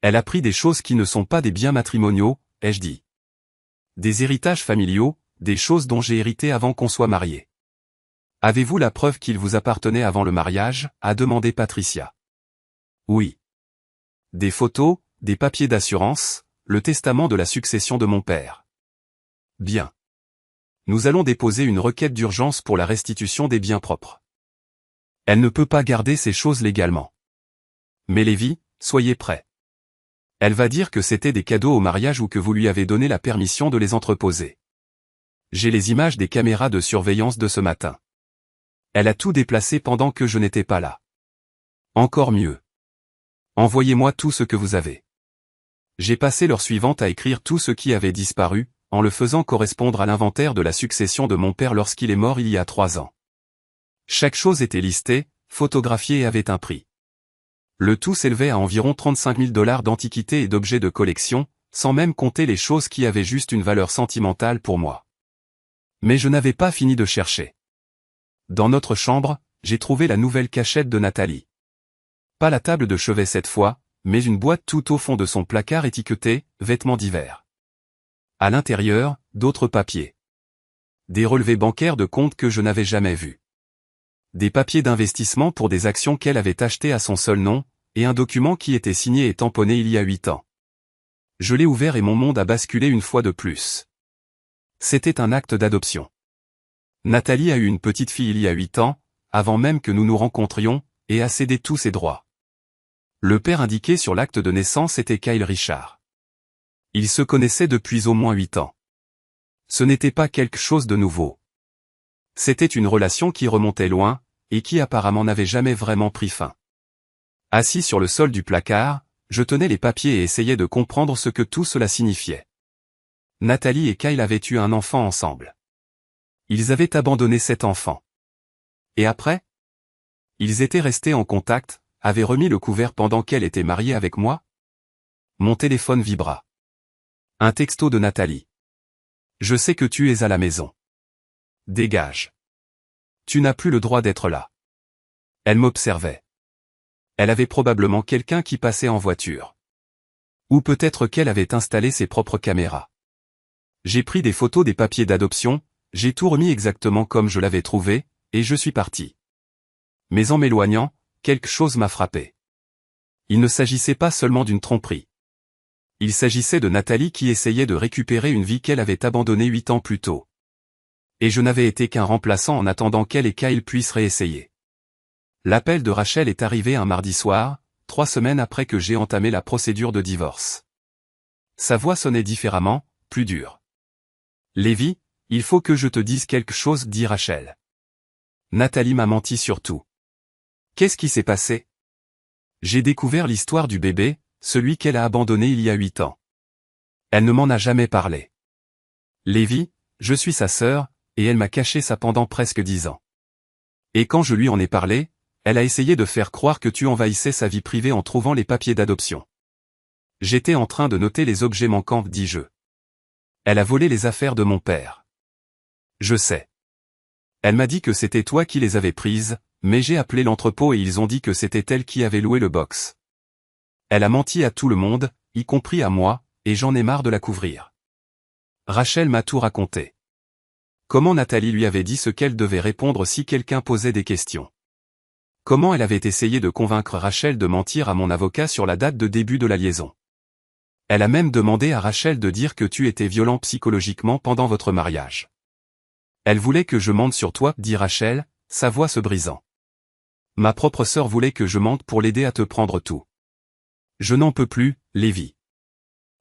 Elle a pris des choses qui ne sont pas des biens matrimoniaux, ai-je dit. Des héritages familiaux, des choses dont j'ai hérité avant qu'on soit mariés. Avez-vous la preuve qu'il vous appartenait avant le mariage, a demandé Patricia. Oui. Des photos, des papiers d'assurance, le testament de la succession de mon père. Bien. Nous allons déposer une requête d'urgence pour la restitution des biens propres. Elle ne peut pas garder ces choses légalement. Mais Lévi, soyez prêts. Elle va dire que c'était des cadeaux au mariage ou que vous lui avez donné la permission de les entreposer. J'ai les images des caméras de surveillance de ce matin. Elle a tout déplacé pendant que je n'étais pas là. Encore mieux. Envoyez-moi tout ce que vous avez. J'ai passé l'heure suivante à écrire tout ce qui avait disparu, en le faisant correspondre à l'inventaire de la succession de mon père lorsqu'il est mort il y a 3 ans. Chaque chose était listée, photographiée et avait un prix. Le tout s'élevait à environ 35 000 $ d'antiquités et d'objets de collection, sans même compter les choses qui avaient juste une valeur sentimentale pour moi. Mais je n'avais pas fini de chercher. Dans notre chambre, j'ai trouvé la nouvelle cachette de Nathalie. Pas la table de chevet cette fois, mais une boîte tout au fond de son placard étiquetée « Vêtements d'hiver ». À l'intérieur, d'autres papiers. Des relevés bancaires de comptes que je n'avais jamais vus. Des papiers d'investissement pour des actions qu'elle avait achetées à son seul nom, et un document qui était signé et tamponné il y a 8 ans. Je l'ai ouvert et mon monde a basculé une fois de plus. C'était un acte d'adoption. Nathalie a eu une petite fille il y a 8 ans, avant même que nous nous rencontrions, et a cédé tous ses droits. Le père indiqué sur l'acte de naissance était Kyle Richard. Ils se connaissaient depuis au moins 8 ans. Ce n'était pas quelque chose de nouveau. C'était une relation qui remontait loin, et qui apparemment n'avait jamais vraiment pris fin. Assis sur le sol du placard, je tenais les papiers et essayais de comprendre ce que tout cela signifiait. Nathalie et Kyle avaient eu un enfant ensemble. Ils avaient abandonné cet enfant. Et après? Ils étaient restés en contact, avaient remis le couvert pendant qu'elle était mariée avec moi? Mon téléphone vibra. Un texto de Nathalie. Je sais que tu es à la maison. Dégage. Tu n'as plus le droit d'être là. Elle m'observait. Elle avait probablement quelqu'un qui passait en voiture. Ou peut-être qu'elle avait installé ses propres caméras. J'ai pris des photos des papiers d'adoption, j'ai tout remis exactement comme je l'avais trouvé, et je suis parti. Mais en m'éloignant, quelque chose m'a frappé. Il ne s'agissait pas seulement d'une tromperie. Il s'agissait de Nathalie qui essayait de récupérer une vie qu'elle avait abandonnée 8 ans plus tôt. Et je n'avais été qu'un remplaçant en attendant qu'elle et Kyle puissent réessayer. L'appel de Rachel est arrivé un mardi soir, 3 semaines après que j'ai entamé la procédure de divorce. Sa voix sonnait différemment, plus dure. Lévi, il faut que je te dise quelque chose, dit Rachel. Nathalie m'a menti sur tout. Qu'est-ce qui s'est passé? J'ai découvert l'histoire du bébé, celui qu'elle a abandonné il y a 8 ans. Elle ne m'en a jamais parlé. Lévi, je suis sa sœur, et elle m'a caché ça pendant presque 10 ans. Et quand je lui en ai parlé, elle a essayé de faire croire que tu envahissais sa vie privée en trouvant les papiers d'adoption. J'étais en train de noter les objets manquants, dis-je. Elle a volé les affaires de mon père. Je sais. Elle m'a dit que c'était toi qui les avais prises, mais j'ai appelé l'entrepôt et ils ont dit que c'était elle qui avait loué le box. Elle a menti à tout le monde, y compris à moi, et j'en ai marre de la couvrir. Rachel m'a tout raconté. Comment Nathalie lui avait dit ce qu'elle devait répondre si quelqu'un posait des questions. Comment elle avait essayé de convaincre Rachel de mentir à mon avocat sur la date de début de la liaison. Elle a même demandé à Rachel de dire que tu étais violent psychologiquement pendant votre mariage. Elle voulait que je mente sur toi, dit Rachel, sa voix se brisant. Ma propre sœur voulait que je mente pour l'aider à te prendre tout. Je n'en peux plus, Lévi.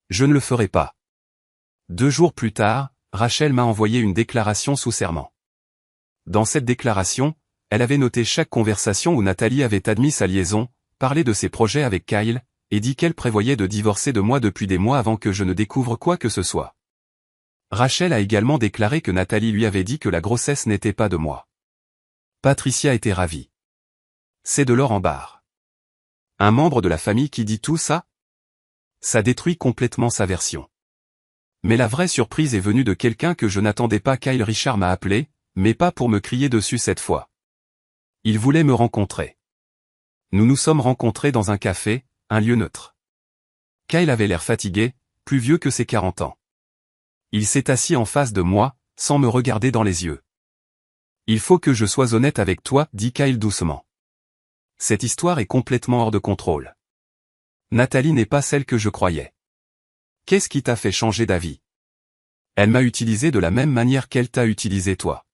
Je ne le ferai pas. 2 jours plus tard, Rachel m'a envoyé une déclaration sous serment. Dans cette déclaration, elle avait noté chaque conversation où Nathalie avait admis sa liaison, parlé de ses projets avec Kyle, et dit qu'elle prévoyait de divorcer de moi depuis des mois avant que je ne découvre quoi que ce soit. Rachel a également déclaré que Nathalie lui avait dit que la grossesse n'était pas de moi. Patricia était ravie. C'est de l'or en barre. Un membre de la famille qui dit tout ça? Ça détruit complètement sa version. Mais la vraie surprise est venue de quelqu'un que je n'attendais pas. Kyle Richard m'a appelé, mais pas pour me crier dessus cette fois. Il voulait me rencontrer. Nous nous sommes rencontrés dans un café, un lieu neutre. Kyle avait l'air fatigué, plus vieux que ses 40 ans. Il s'est assis en face de moi, sans me regarder dans les yeux. Il faut que je sois honnête avec toi, dit Kyle doucement. Cette histoire est complètement hors de contrôle. Nathalie n'est pas celle que je croyais. Qu'est-ce qui t'a fait changer d'avis? Elle m'a utilisé de la même manière qu'elle t'a utilisé toi.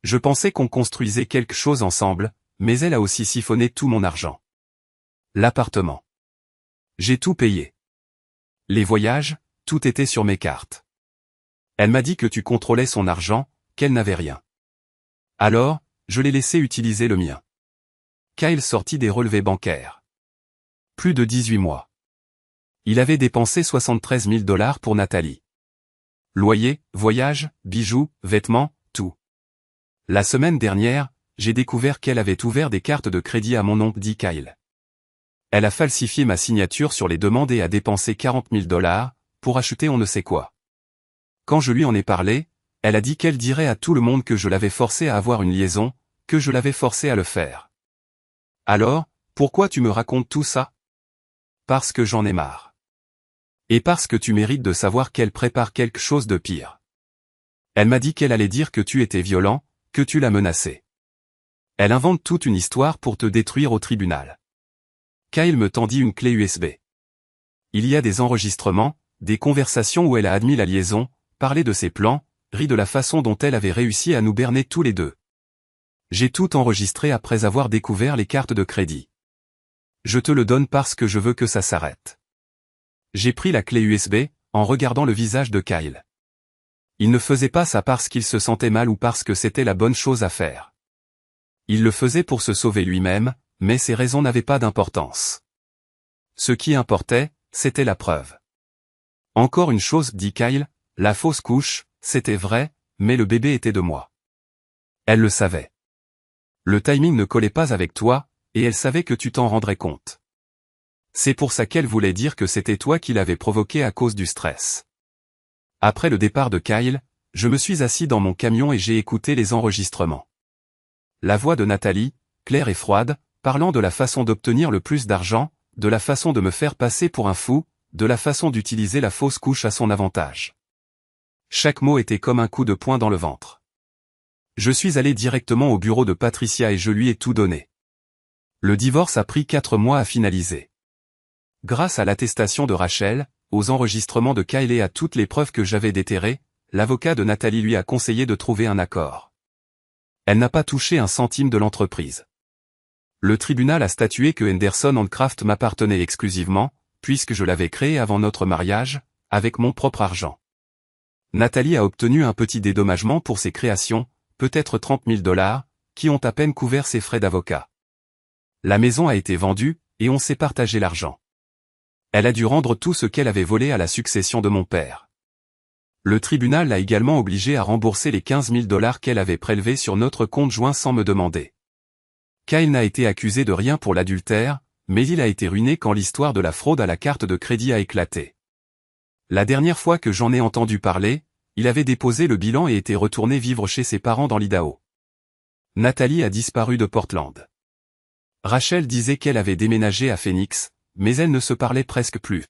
Je pensais qu'on construisait quelque chose ensemble, mais elle a aussi siphonné tout mon argent. L'appartement. J'ai tout payé. Les voyages, tout était sur mes cartes. Elle m'a dit que tu contrôlais son argent, qu'elle n'avait rien. Alors, je l'ai laissé utiliser le mien. Kyle sortit des relevés bancaires. Plus de 18 mois. Il avait dépensé 73 000 $ pour Nathalie. Loyer, voyage, bijoux, vêtements, tout. La semaine dernière, j'ai découvert qu'elle avait ouvert des cartes de crédit à mon nom, dit Kyle. Elle a falsifié ma signature sur les demandes et a dépensé 40 000 $ pour acheter on ne sait quoi. Quand je lui en ai parlé, elle a dit qu'elle dirait à tout le monde que je l'avais forcé à avoir une liaison, que je l'avais forcé à le faire. Alors, pourquoi tu me racontes tout ça? Parce que j'en ai marre. Et parce que tu mérites de savoir qu'elle prépare quelque chose de pire. Elle m'a dit qu'elle allait dire que tu étais violent, que tu la menaçais. Elle invente toute une histoire pour te détruire au tribunal. Kyle me tendit une clé USB. Il y a des enregistrements, des conversations où elle a admis la liaison, parlé de ses plans, ri de la façon dont elle avait réussi à nous berner tous les deux. J'ai tout enregistré après avoir découvert les cartes de crédit. Je te le donne parce que je veux que ça s'arrête. J'ai pris la clé USB, en regardant le visage de Kyle. Il ne faisait pas ça parce qu'il se sentait mal ou parce que c'était la bonne chose à faire. Il le faisait pour se sauver lui-même, mais ses raisons n'avaient pas d'importance. Ce qui importait, c'était la preuve. Encore une chose, dit Kyle, la fausse couche, c'était vrai, mais le bébé était de moi. Elle le savait. Le timing ne collait pas avec toi, et elle savait que tu t'en rendrais compte. C'est pour ça qu'elle voulait dire que c'était toi qui l'avais provoqué à cause du stress. Après le départ de Kyle, je me suis assis dans mon camion et j'ai écouté les enregistrements. La voix de Nathalie, claire et froide, parlant de la façon d'obtenir le plus d'argent, de la façon de me faire passer pour un fou, de la façon d'utiliser la fausse couche à son avantage. Chaque mot était comme un coup de poing dans le ventre. Je suis allé directement au bureau de Patricia et je lui ai tout donné. Le divorce a pris 4 mois à finaliser. Grâce à l'attestation de Rachel, aux enregistrements de Kyle et à toutes les preuves que j'avais déterrées, l'avocat de Nathalie lui a conseillé de trouver un accord. Elle n'a pas touché un centime de l'entreprise. Le tribunal a statué que Henderson Handcraft m'appartenait exclusivement, puisque je l'avais créé avant notre mariage, avec mon propre argent. Nathalie a obtenu un petit dédommagement pour ses créations, peut-être $30 000, qui ont à peine couvert ses frais d'avocat. La maison a été vendue, et on s'est partagé l'argent. Elle a dû rendre tout ce qu'elle avait volé à la succession de mon père. Le tribunal l'a également obligée à rembourser les $15 000 qu'elle avait prélevés sur notre compte joint sans me demander. Kyle n'a été accusé de rien pour l'adultère, mais il a été ruiné quand l'histoire de la fraude à la carte de crédit a éclaté. La dernière fois que j'en ai entendu parler, il avait déposé le bilan et était retourné vivre chez ses parents dans l'Idaho. Nathalie a disparu de Portland. Rachel disait qu'elle avait déménagé à Phoenix, mais elles ne se parlaient presque plus.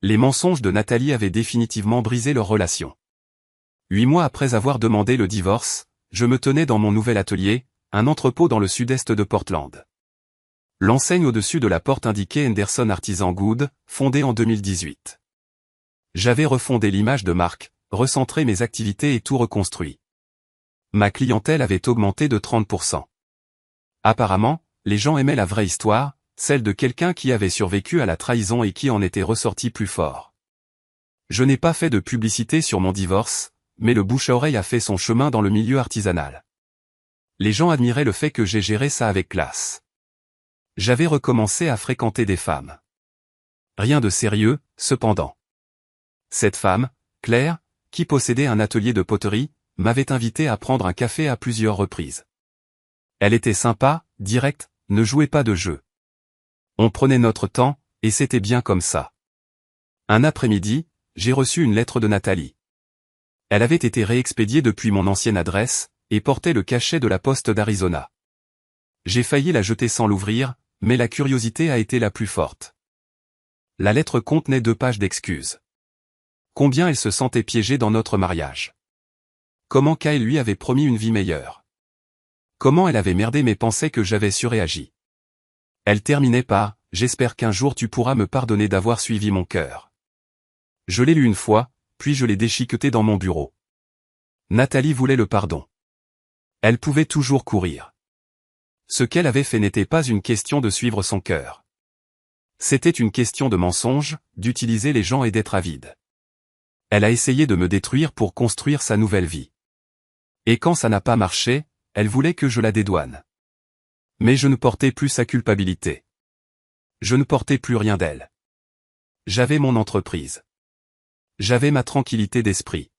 Les mensonges de Nathalie avaient définitivement brisé leur relation. 8 mois après avoir demandé le divorce, je me tenais dans mon nouvel atelier, un entrepôt dans le sud-est de Portland. L'enseigne au-dessus de la porte indiquait Henderson Artisan Good, fondée en 2018. J'avais refondé l'image de marque, recentré mes activités et tout reconstruit. Ma clientèle avait augmenté de 30%. Apparemment, les gens aimaient la vraie histoire, celle de quelqu'un qui avait survécu à la trahison et qui en était ressorti plus fort. Je n'ai pas fait de publicité sur mon divorce, mais le bouche-à-oreille a fait son chemin dans le milieu artisanal. Les gens admiraient le fait que j'ai géré ça avec classe. J'avais recommencé à fréquenter des femmes. Rien de sérieux, cependant. Cette femme, Claire, qui possédait un atelier de poterie, m'avait invité à prendre un café à plusieurs reprises. Elle était sympa, directe, ne jouait pas de jeu. On prenait notre temps, et c'était bien comme ça. Un après-midi, j'ai reçu une lettre de Nathalie. Elle avait été réexpédiée depuis mon ancienne adresse, et portait le cachet de la poste d'Arizona. J'ai failli la jeter sans l'ouvrir, mais la curiosité a été la plus forte. La lettre contenait 2 pages d'excuses. Combien elle se sentait piégée dans notre mariage. Comment Kyle lui avait promis une vie meilleure. Comment elle avait merdé mais pensait que j'avais surréagi. Elle terminait par « J'espère qu'un jour tu pourras me pardonner d'avoir suivi mon cœur ». Je l'ai lu une fois, puis je l'ai déchiqueté dans mon bureau. Nathalie voulait le pardon. Elle pouvait toujours courir. Ce qu'elle avait fait n'était pas une question de suivre son cœur. C'était une question de mensonge, d'utiliser les gens et d'être avide. Elle a essayé de me détruire pour construire sa nouvelle vie. Et quand ça n'a pas marché, elle voulait que je la dédouane. Mais je ne portais plus sa culpabilité. Je ne portais plus rien d'elle. J'avais mon entreprise. J'avais ma tranquillité d'esprit.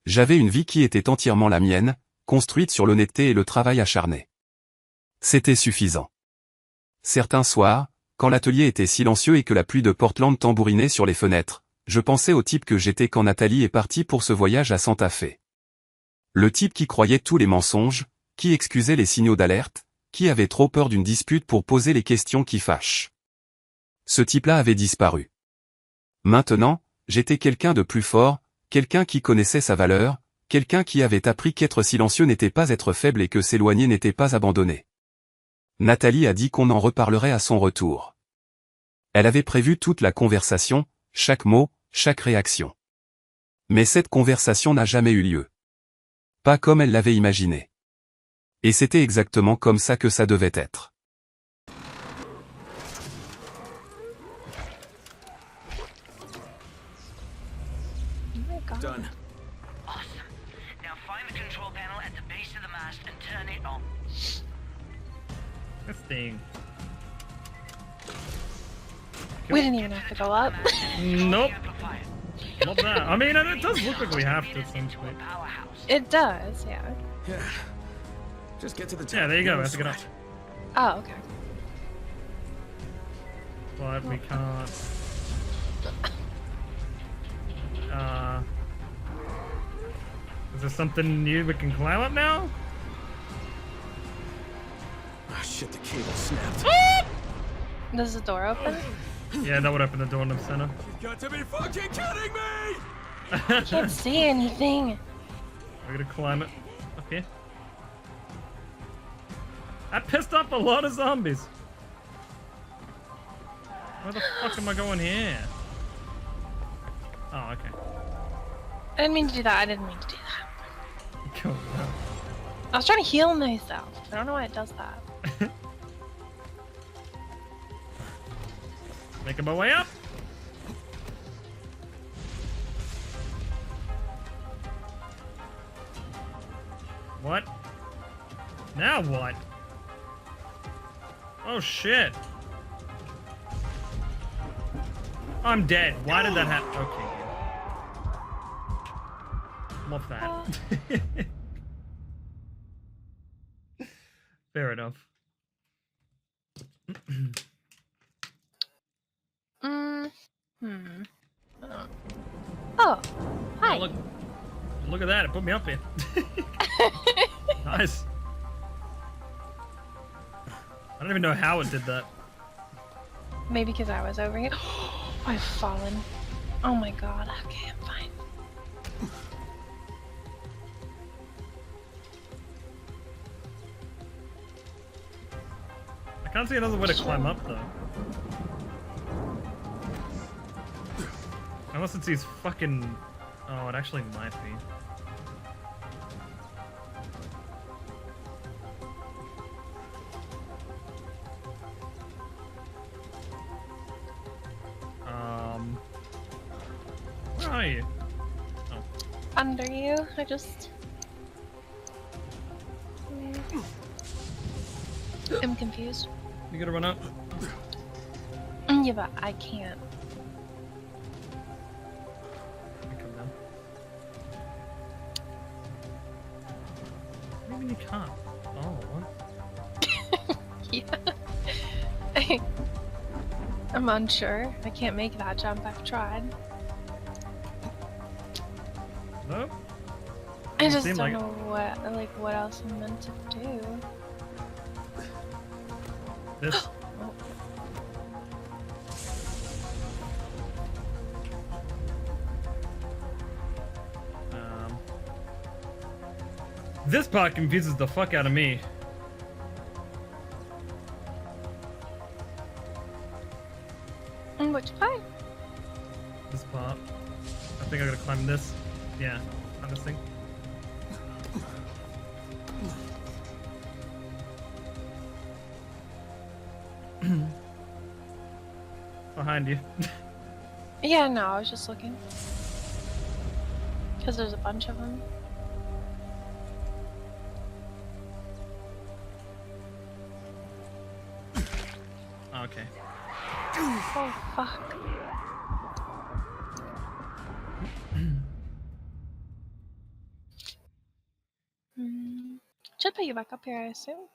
J'avais une vie qui était entièrement la mienne, construite sur l'honnêteté et le travail acharné. C'était suffisant. Certains soirs, quand l'atelier était silencieux et que la pluie de Portland tambourinait sur les fenêtres, je pensais au type que j'étais quand Nathalie est partie pour ce voyage à Santa Fe. Le type qui croyait tous les mensonges, qui excusait les signaux d'alerte, qui avait trop peur d'une dispute pour poser les questions qui fâchent. Ce type-là avait disparu. Maintenant, j'étais quelqu'un de plus fort, quelqu'un qui connaissait sa valeur, Quelqu'un qui avait appris qu'être silencieux n'était pas être faible et que s'éloigner n'était pas abandonner. Nathalie a dit qu'on en reparlerait à son retour. Elle avait prévu toute la conversation, chaque mot, chaque réaction. Mais cette conversation n'a jamais eu lieu. Pas comme elle l'avait imaginé. Et c'était exactement comme ça que ça devait être. Done. Awesome. Now find the control panel at the base of the mast and turn it on. This thing. We didn't even have to go up. Nope. Amplifier. Not that. I mean, it does look like we have to at some Into a point. powerhouse. It does, yeah. Yeah. Just get to the top. Yeah, there you go. We have to get up. Oh, okay. But we can't. Is there something new we can climb up now? Oh shit, the cable snapped. Does the door open? Yeah, that would open the door in the center. You've got to be fucking kidding me! I can't see anything. We're gonna climb it up here. That pissed off a lot of zombies. Where the fuck am I going here? Oh, okay. I didn't mean to do that. I didn't mean to do that. Cool. I was trying to heal myself. I don't know why it does that. Making my way up. What? Now what? Oh shit. I'm dead. Why did that happen? Okay. Love that. Fair enough. Oh, hi. Oh, look at that. It put me up here. Nice. I don't even know how it did that. Maybe because I was over here. I've fallen. Oh my god. Okay, I'm fine. I can't see another way to climb up though. Unless it's these fucking... Oh, it actually might be. Where are you? Oh. Under you. I just... I'm confused. You gotta run up. Yeah, but I can't. You come down. What do you mean you can't? Oh, what? Yeah. I'm unsure. I can't make that jump. I've tried. No? I Doesn't just seem don't like know what else I'm meant to do. This. This part confuses the fuck out of me. Which part? This part. I think I gotta climb this. Yeah, on this thing. Behind you. Yeah, no, I was just looking. Because there's a bunch of them. Okay. Oh, fuck. Should put you back up here, I assume.